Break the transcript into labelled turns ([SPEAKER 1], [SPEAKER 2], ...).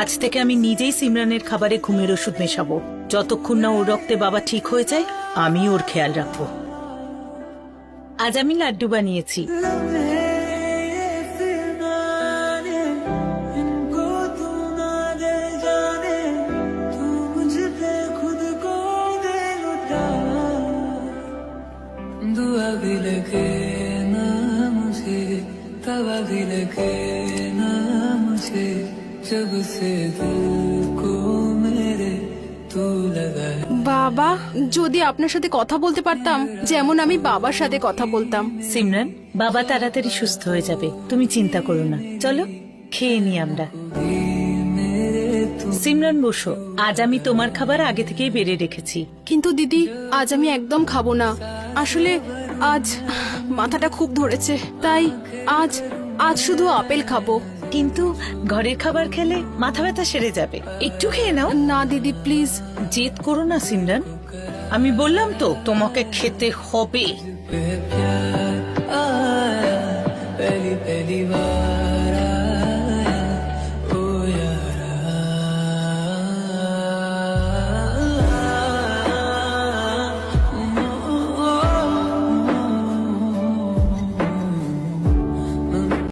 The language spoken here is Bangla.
[SPEAKER 1] আজ থেকে আমি নিজেই সিমরানের খাবারে ঘুমের ওষুধ মেশাবো। যতক্ষণ না ওর রক্তে বাবা ঠিক হয়ে যায় আমি ওর খেয়াল রাখবো। আজ আমি লাড্ডু বানিয়েছি।
[SPEAKER 2] दुआ भी लगे ना मुझे, तवा भी लगे ना मुझे, जब से दिल को मेरे तू लगा है।
[SPEAKER 3] বাবা, যদি আপনার সাথে কথা বলতে পারতাম যেমন আমি বাবার সাথে কথা বলতাম।
[SPEAKER 1] সিমরান, বাবা তাড়াতাড়ি সুস্থ হয়ে যাবে, তুমি চিন্তা করো না। চলো খেয়ে নি আমরা। সিমরান বসো, আজ আমি তোমার খাবার আগে থেকেই বেড়ে রেখেছি।
[SPEAKER 3] কিন্তু দিদি, আজ আমি একদম খাবো না। আসলে আজ মাথাটা খুব ধরেছে, তাই আজ আজ শুধু আপেল খাবো।
[SPEAKER 1] কিন্তু ঘরের খাবার খেলে মাথা ব্যথা সেরে যাবে, একটু খেয়ে নাও।
[SPEAKER 3] না দিদি, প্লিজ।
[SPEAKER 1] জেদ করো না সিমরান, আমি বললাম তো তোমাকে খেতে হবে।
[SPEAKER 2] पे प्यार आया पहली पहली बार।